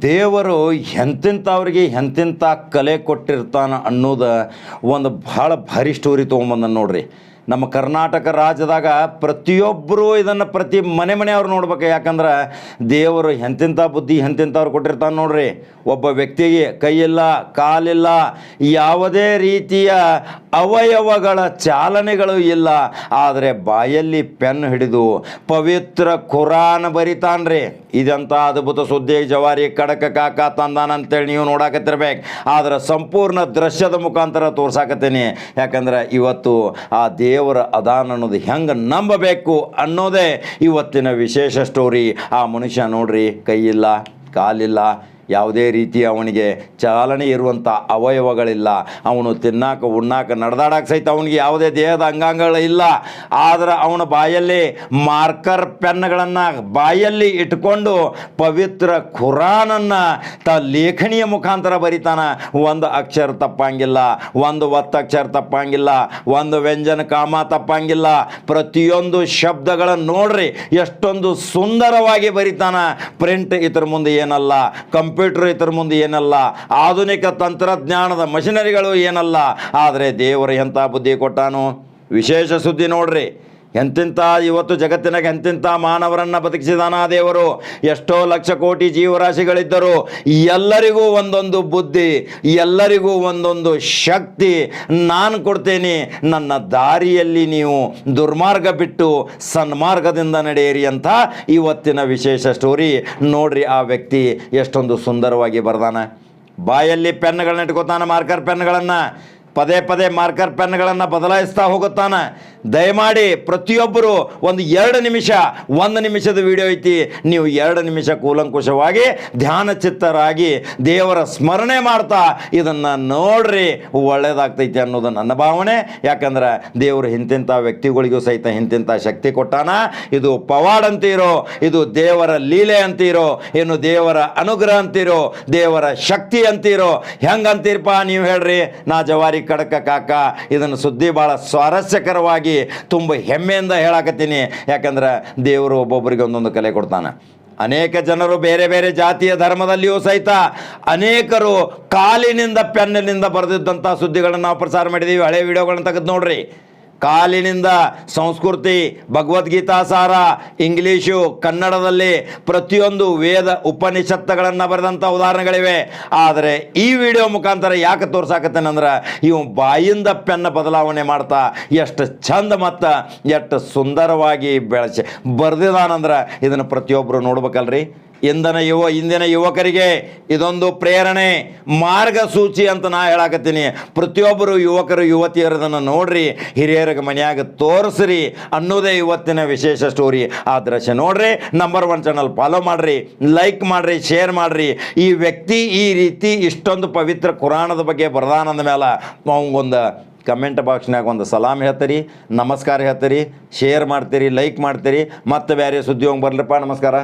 ದೇವರು ಎಂತೆಂಥವ್ರಿಗೆ ಎಂತೆಂಥ ಕಲೆ ಕೊಟ್ಟಿರ್ತಾನೆ ಅನ್ನೋದು ಒಂದು ಭಾಳ ಭಾರಿ ಸ್ಟೋರಿ ತೊಗೊಂಬಂದ ನೋಡ್ರಿ. ನಮ್ಮ ಕರ್ನಾಟಕ ರಾಜ್ಯದಾಗ ಪ್ರತಿಯೊಬ್ಬರು ಇದನ್ನು ಪ್ರತಿ ಮನೆಯವ್ರು ನೋಡ್ಬೇಕು. ಯಾಕಂದ್ರೆ ದೇವರು ಎಂತೆಂಥ ಬುದ್ಧಿ ಎಂತೆಂಥವ್ರು ಕೊಟ್ಟಿರ್ತಾನೆ ನೋಡ್ರಿ. ಒಬ್ಬ ವ್ಯಕ್ತಿಗೆ ಕೈಯಿಲ್ಲ, ಕಾಲಿಲ್ಲ, ಯಾವುದೇ ರೀತಿಯ ಅವಯವಗಳ ಚಾಲನೆಗಳು ಇಲ್ಲ, ಆದರೆ ಬಾಯಲ್ಲಿ ಪೆನ್ ಹಿಡಿದು ಪವಿತ್ರ ಕುರಾನ್ ಬರಿತಾನ್ರಿ. ಇದಂಥ ಅದ್ಭುತ ಸುದ್ದಿ ಜವಾರಿ ಕಡಕ ಕಾಕ ತಂದಾನಂತೇಳಿ ನೀವು ನೋಡಾಕತ್ತಿರ್ಬೇಕು. ಆದರೆ ಸಂಪೂರ್ಣ ದೃಶ್ಯದ ಮುಖಾಂತರ ತೋರ್ಸಾಕತ್ತೀನಿ. ಯಾಕಂದ್ರೆ ಇವತ್ತು ಆ ದೇವರ ಅದಾನ ಅನ್ನೋದು ಹೆಂಗೆ ನಂಬಬೇಕು ಅನ್ನೋದೇ ಇವತ್ತಿನ ವಿಶೇಷ ಸ್ಟೋರಿ. ಆ ಮನುಷ್ಯ ನೋಡ್ರಿ, ಕೈಯಿಲ್ಲ, ಕಾಲಿಲ್ಲ, ಯಾವುದೇ ರೀತಿ ಅವನಿಗೆ ಚಾಲನೆ ಇರುವಂಥ ಅವಯವಗಳಿಲ್ಲ. ಅವನು ತಿನ್ನಾಕ ಉಣ್ಣಾಕ ನಡೆದಾಡಕ್ಕೆ ಸಹಿತ ಅವನಿಗೆ ಯಾವುದೇ ದೇಹದ ಅಂಗಾಂಗಗಳಿಲ್ಲ. ಆದರೆ ಅವನ ಬಾಯಲ್ಲಿ ಮಾರ್ಕರ್ ಪೆನ್ಗಳನ್ನು ಬಾಯಲ್ಲಿ ಇಟ್ಕೊಂಡು ಪವಿತ್ರ ಖುರಾನನ್ನು ಲೇಖನಿಯ ಮುಖಾಂತರ ಬರಿತಾನ. ಒಂದು ಅಕ್ಷರ ತಪ್ಪಂಗಿಲ್ಲ, ಒಂದು ಒತ್ತಕ್ಷರ ತಪ್ಪಂಗಿಲ್ಲ, ಒಂದು ವ್ಯಂಜನ ಕಾಮ ತಪ್ಪಂಗಿಲ್ಲ. ಪ್ರತಿಯೊಂದು ಶಬ್ದಗಳನ್ನು ನೋಡ್ರಿ ಎಷ್ಟೊಂದು ಸುಂದರವಾಗಿ ಬರಿತಾನ. ಪ್ರಿಂಟ್ ಇದ್ರ ಮುಂದೆ ಏನಲ್ಲ, ಕಂಪ್ಯೂಟರ್ ಇತರ ಮುಂದೆ ಏನಲ್ಲ, ಆಧುನಿಕ ತಂತ್ರಜ್ಞಾನದ ಮಷಿನರಿಗಳು ಏನಲ್ಲ. ಆದರೆ ದೇವರು ಎಂಥ ಬುದ್ಧಿ ಕೊಟ್ಟಾನು. ವಿಶೇಷ ಸುದ್ದಿ ನೋಡ್ರಿ, ಎಂತೆಂಥ ಇವತ್ತು ಜಗತ್ತಿನಾಗ ಎಂತೆಂಥ ಮಾನವರನ್ನು ಬದುಕಿಸಿದಾನ ದೇವರು. ಎಷ್ಟೋ ಲಕ್ಷ ಕೋಟಿ ಜೀವರಾಶಿಗಳಿದ್ದರು. ಎಲ್ಲರಿಗೂ ಒಂದೊಂದು ಬುದ್ಧಿ, ಎಲ್ಲರಿಗೂ ಒಂದೊಂದು ಶಕ್ತಿ ನಾನು ಕೊಡ್ತೇನೆ. ನನ್ನ ದಾರಿಯಲ್ಲಿ ನೀವು ದುರ್ಮಾರ್ಗ ಬಿಟ್ಟು ಸನ್ಮಾರ್ಗದಿಂದ ನಡೆಯಿರಿ ಅಂತ ಇವತ್ತಿನ ವಿಶೇಷ ಸ್ಟೋರಿ ನೋಡ್ರಿ. ಆ ವ್ಯಕ್ತಿ ಎಷ್ಟೊಂದು ಸುಂದರವಾಗಿ ಬರ್ದಾನ. ಬಾಯಲ್ಲಿ ಪೆನ್ಗಳನ್ನ ಇಟ್ಕೋತಾನೆ, ಮಾರ್ಕರ್ ಪೆನ್ಗಳನ್ನು ಪದೇ ಪದೇ ಮಾರ್ಕರ್ ಪೆನ್ಗಳನ್ನು ಬದಲಾಯಿಸ್ತಾ ಹೋಗುತ್ತಾನೆ. ದಯಮಾಡಿ ಪ್ರತಿಯೊಬ್ಬರು ಒಂದು 2 ನಿಮಿಷ, 1 ನಿಮಿಷದ ವಿಡಿಯೋ ಐತಿ, ನೀವು 2 ನಿಮಿಷ ಕೂಲಂಕುಷವಾಗಿ ಧ್ಯಾನ ಚಿತ್ತರಾಗಿ ದೇವರ ಸ್ಮರಣೆ ಮಾಡ್ತಾ ಇದನ್ನು ನೋಡ್ರಿ, ಒಳ್ಳೆಯದಾಗ್ತೈತಿ ಅನ್ನೋದು ನನ್ನ ಭಾವನೆ. ಯಾಕಂದ್ರೆ ದೇವರು ಇಂತಿಂಥ ವ್ಯಕ್ತಿಗಳಿಗೂ ಸಹಿತ ಇಂತಿಂಥ ಶಕ್ತಿ ಕೊಟ್ಟಾನ. ಇದು ಪವಾಡ್ ಅಂತೀರೋ, ಇದು ದೇವರ ಲೀಲೆ ಅಂತೀರೋ, ಏನು ದೇವರ ಅನುಗ್ರಹ ಅಂತೀರೋ, ದೇವರ ಶಕ್ತಿ ಅಂತೀರೋ, ಹೆಂಗಂತೀರಪ್ಪ ನೀವು ಹೇಳ್ರಿ. ನಾ ಜವಾರಿ ಕಡಕ ಕಾಕ ಇದನ್ನು ಸುದ್ದಿ ಭಾಳ ಸ್ವಾರಸ್ಯಕರವಾಗಿ ತುಂಬ ಹೆಮ್ಮೆಯಿಂದ ಹೇಳಾಕತ್ತೀನಿ. ಯಾಕಂದ್ರೆ ದೇವರು ಒಬ್ಬೊಬ್ಬರಿಗೆ ಒಂದೊಂದು ಕಲೆ ಕೊಡ್ತಾನೆ. ಅನೇಕ ಜನರು ಬೇರೆ ಬೇರೆ ಜಾತಿಯ ಧರ್ಮದಲ್ಲಿಯೂ ಸಹಿತ ಅನೇಕರು ಕಾಲಿನಿಂದ ಪೆನ್ನಿನಿಂದ ಬರೆದಿದ್ದಂಥ ಸುದ್ದಿಗಳನ್ನು ನಾವು ಪ್ರಸಾರ ಮಾಡಿದ್ದೀವಿ. ಹಳೆ ವಿಡಿಯೋಗಳನ್ನ ತೆಗೆದು ನೋಡ್ರಿ. ಕಾಲಿನಿಂದ ಸಂಸ್ಕೃತಿ, ಭಗವದ್ಗೀತಾ ಸಾರ, ಇಂಗ್ಲೀಷು, ಕನ್ನಡದಲ್ಲಿ ಪ್ರತಿಯೊಂದು ವೇದ ಉಪನಿಷತ್ತುಗಳನ್ನು ಬರೆದಂಥ ಉದಾಹರಣೆಗಳಿವೆ. ಆದರೆ ಈ ವಿಡಿಯೋ ಮುಖಾಂತರ ಯಾಕೆ ತೋರ್ಸಾಕತ್ತೇನೆಂದ್ರೆ, ಇವು ಬಾಯಿಂದ ಪೆನ್ನ ಬದಲಾವಣೆ ಮಾಡ್ತಾ ಎಷ್ಟು ಚಂದ ಮತ್ತು ಎಷ್ಟು ಸುಂದರವಾಗಿ ಬೆಳೆಸಿ ಬರೆದಿದಾನಂದ್ರೆ ಇದನ್ನು ಪ್ರತಿಯೊಬ್ಬರು ನೋಡ್ಬೇಕಲ್ರಿ. ಇಂದಿನ ಯುವಕರಿಗೆ ಇದೊಂದು ಪ್ರೇರಣೆ, ಮಾರ್ಗಸೂಚಿ ಅಂತ ನಾ ಹೇಳಾಕತ್ತೀನಿ. ಪ್ರತಿಯೊಬ್ಬರು ಯುವಕರು ಯುವತಿಯರು ಇದನ್ನು ನೋಡ್ರಿ, ಹಿರಿಯರಿಗೆ ಮನೆಯಾಗ ತೋರಿಸ್ರಿ ಅನ್ನೋದೇ ಇವತ್ತಿನ ವಿಶೇಷ ಸ್ಟೋರಿ. ಆ ದೃಶ್ಯ ನೋಡ್ರಿ. ನಂಬರ್ 1 ಚಾನಲ್ ಫಾಲೋ ಮಾಡಿರಿ, ಲೈಕ್ ಮಾಡಿರಿ, ಶೇರ್ ಮಾಡಿರಿ. ಈ ವ್ಯಕ್ತಿ ಈ ರೀತಿ ಇಷ್ಟೊಂದು ಪವಿತ್ರ ಕುರಾನದ ಬಗ್ಗೆ ಬರದಾನಂದ ಮೇಲೆ ಅವಂಗೊಂದು ಕಮೆಂಟ್ ಬಾಕ್ಸ್ನಾಗ ಒಂದು ಸಲಾಮ್ ಹೇಳ್ತೀರಿ, ನಮಸ್ಕಾರ ಹೇಳ್ತೀರಿ, ಶೇರ್ ಮಾಡ್ತೀರಿ, ಲೈಕ್ ಮಾಡ್ತೀರಿ. ಮತ್ತೆ ಬೇರೆ ಸುದ್ದಿ ಹೋಗಿ ಬರ್ಲಿಪ್ಪ. ನಮಸ್ಕಾರ.